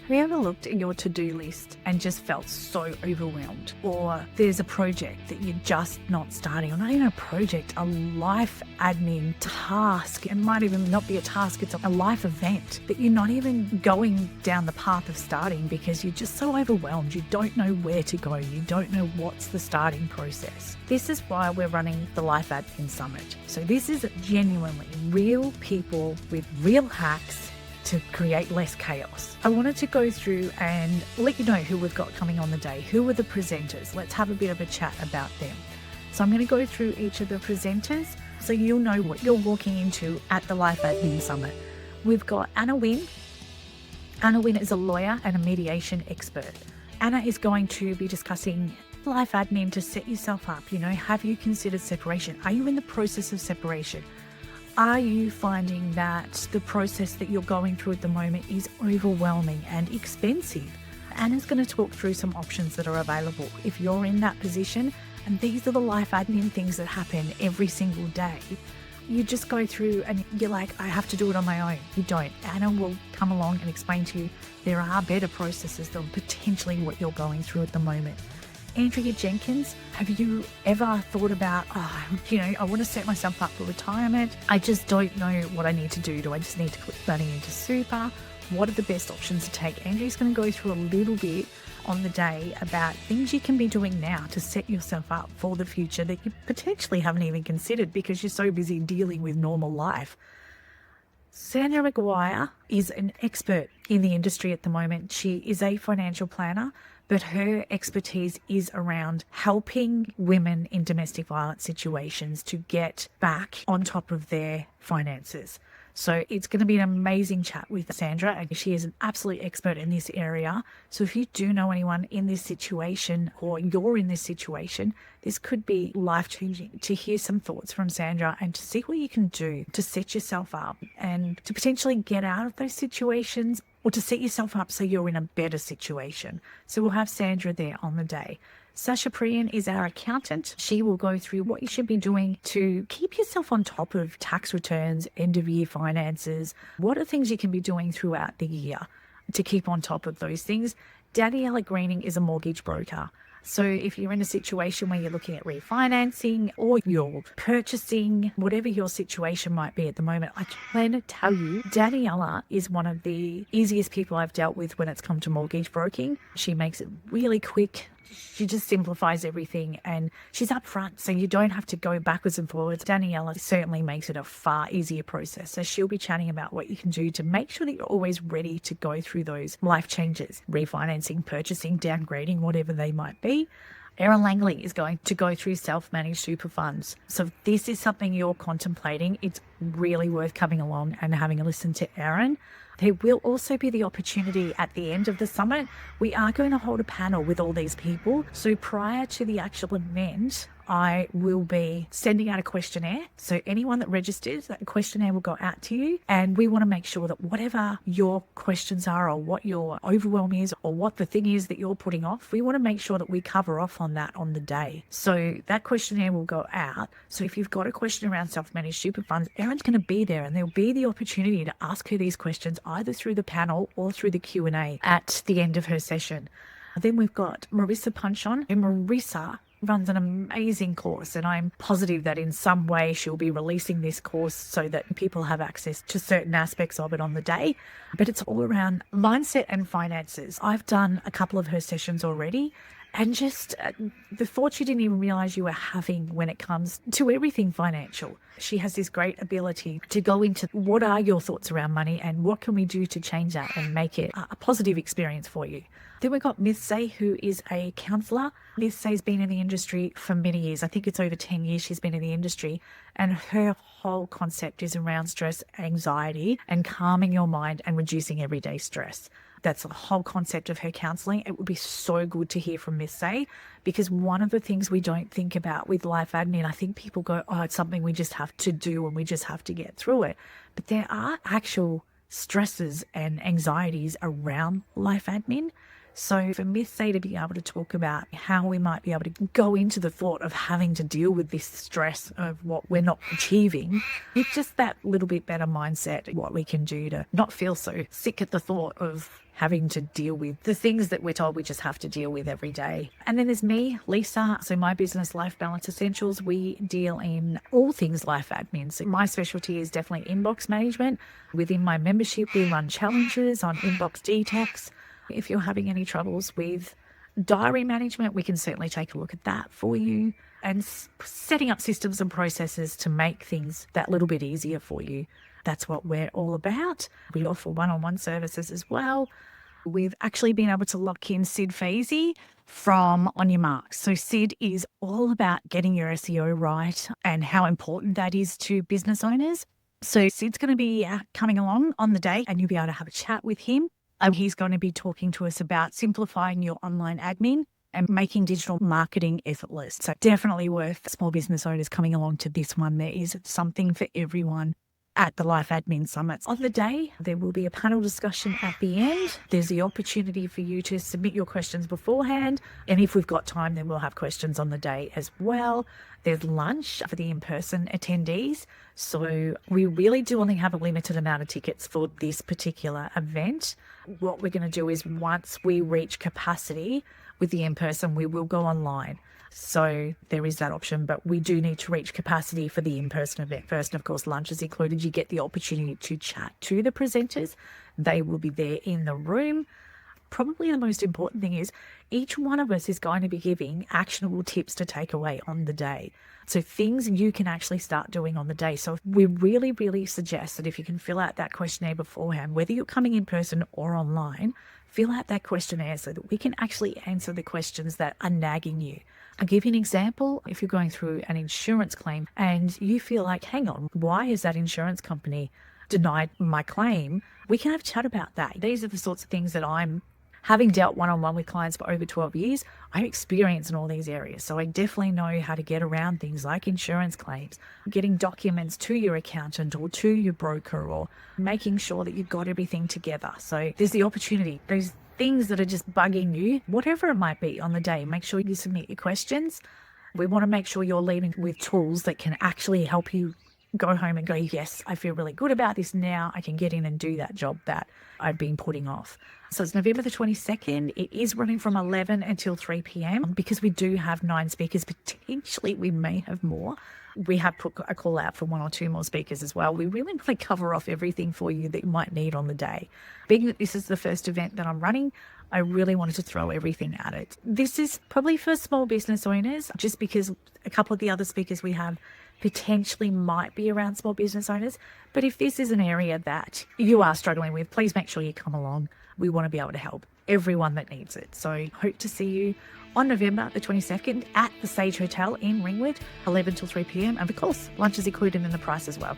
Have you ever looked at your to-do list and just felt so overwhelmed? Or there's a project that you're just not starting, or not even a project, a life admin task. It might even not be a task, it's a life event that you're not even going down the path of starting because you're just so overwhelmed. You don't know where to go. You don't know what's the starting process. This is why we're running the Life Admin Summit. So this is genuinely real people with real hacks to create less chaos. I wanted to go through and let you know who we've got coming on the day. Who are the presenters? Let's have a bit of a chat about them. So I'm going to go through each of the presenters so you'll know what you're walking into at the Life Admin Summit. We've got Anna Wynn. Anna Wynn is a lawyer and a mediation expert. Anna is going to be discussing life admin to set yourself up. Have you considered separation? Are you in the process of separation? Are you finding that the process that you're going through at the moment is overwhelming and expensive? Anna's going to talk through some options that are available if you're in that position. And these are the life admin things that happen every single day. You just go through and you're like, I have to do it on my own. You don't. Anna will come along and explain to you there are better processes than potentially what you're going through at the moment. Andrea Jenkins, have you ever thought about, I want to set myself up for retirement. I just don't know what I need to do. Do I just need to put money into super? What are the best options to take? Andrea's going to go through a little bit on the day about things you can be doing now to set yourself up for the future that you potentially haven't even considered because you're so busy dealing with normal life. Sandra McGuire is an expert in the industry at the moment. She is a financial planner, but her expertise is around helping women in domestic violence situations to get back on top of their finances. So it's going to be an amazing chat with Sandra, and she is an absolute expert in this area. So if you do know anyone in this situation or you're in this situation, this could be life-changing to hear some thoughts from Sandra and to see what you can do to set yourself up and to potentially get out of those situations or to set yourself up so you're in a better situation. So we'll have Sandra there on the day. Sasha Priyan is our accountant. She will go through what you should be doing to keep yourself on top of tax returns, end of year finances. What are things you can be doing throughout the year to keep on top of those things? Daniela Greening is a mortgage broker. So if you're in a situation where you're looking at refinancing or you're purchasing, whatever your situation might be at the moment, I can tell you, Daniela is one of the easiest people I've dealt with when it's come to mortgage broking. She makes it really quick. She just simplifies everything and she's upfront, so you don't have to go backwards and forwards. Daniela certainly makes it a far easier process. So she'll be chatting about what you can do to make sure that you're always ready to go through those life changes, refinancing, purchasing, downgrading, whatever they might be. Erin Langley is going to go through self-managed super funds. So if this is something you're contemplating, it's really worth coming along and having a listen to Erin. There will also be the opportunity at the end of the summit. We are going to hold a panel with all these people. So prior to the actual event, I will be sending out a questionnaire. So anyone that registers, that questionnaire will go out to you. And we want to make sure that whatever your questions are or what your overwhelm is or what the thing is that you're putting off, we want to make sure that we cover off on that on the day. So that questionnaire will go out. So if you've got a question around self-managed super funds, Erin's going to be there and there'll be the opportunity to ask her these questions either through the panel or through the Q&A at the end of her session. Then we've got Marissa Punchon, and Marissa runs an amazing course, and I'm positive that in some way she'll be releasing this course so that people have access to certain aspects of it on the day. But it's all around mindset and finances. I've done a couple of her sessions already, and just the thoughts you didn't even realize you were having when it comes to everything financial. She has this great ability to go into what are your thoughts around money and what can we do to change that and make it a positive experience for you. Then we've got Miss Say, who is a counsellor. Miss Say's been in the industry for many years. I think it's over 10 years she's been in the industry. And her whole concept is around stress, anxiety, and calming your mind and reducing everyday stress. That's the whole concept of her counselling. It would be so good to hear from Miss Say, because one of the things we don't think about with life admin, I think people go, oh, it's something we just have to do and we just have to get through it. But there are actual stresses and anxieties around life admin. So for Miss A to be able to talk about how we might be able to go into the thought of having to deal with this stress of what we're not achieving, with just that little bit better mindset, what we can do to not feel so sick at the thought of having to deal with the things that we're told we just have to deal with every day. And then there's me, Lisa. So my business, Life Balance Essentials, we deal in all things life admin. So my specialty is definitely inbox management. Within my membership, we run challenges on inbox detox. If you're having any troubles with diary management, we can certainly take a look at that for you, and setting up systems and processes to make things that little bit easier for you. That's what we're all about. We offer one-on-one services as well. We've actually been able to lock in Sid Fazy from On Your Marks. So Sid is all about getting your SEO right and how important that is to business owners. So Sid's going to be coming along on the day, and you'll be able to have a chat with him. He's going to be talking to us about simplifying your online admin and making digital marketing effortless. So definitely worth small business owners coming along to this one. There is something for everyone at the Life Admin Summits. On the day, there will be a panel discussion at the end. There's the opportunity for you to submit your questions beforehand. And if we've got time, then we'll have questions on the day as well. There's lunch for the in-person attendees. So we really do only have a limited amount of tickets for this particular event. What we're going to do is once we reach capacity with the in-person, we will go online. So there is that option, but we do need to reach capacity for the in-person event first. And of course, lunch is included. You get the opportunity to chat to the presenters. They will be there in the room. Probably the most important thing is each one of us is going to be giving actionable tips to take away on the day. So things you can actually start doing on the day. So we really, really suggest that if you can fill out that questionnaire beforehand, whether you're coming in person or online, fill out that questionnaire so that we can actually answer the questions that are nagging you. I'll give you an example. If you're going through an insurance claim and you feel like, hang on, why has that insurance company denied my claim? We can have a chat about that. These are the sorts of things that I'm having dealt one-on-one with clients for over 12 years. I have experience in all these areas. So I definitely know how to get around things like insurance claims, getting documents to your accountant or to your broker, or making sure that you've got everything together. So there's the opportunity. Those things that are just bugging you, whatever it might be on the day, make sure you submit your questions. We want to make sure you're leading with tools that can actually help you go home and go, yes, I feel really good about this now. I can get in and do that job that I've been putting off. So it's November the 22nd. It is running from 11 until 3 p.m. because we do have 9 speakers. Potentially we may have more. We have put a call out for 1 or 2 more speakers as well. We really want to cover off everything for you that you might need on the day. Being that this is the first event that I'm running, I really wanted to throw everything at it. This is probably for small business owners, just because a couple of the other speakers we have potentially might be around small business owners. But if this is an area that you are struggling with, please make sure you come along. We want to be able to help everyone that needs it. So hope to see you on November the 22nd at the Sage Hotel in Ringwood, 11 till 3 p.m. And of course, lunch is included in the price as well.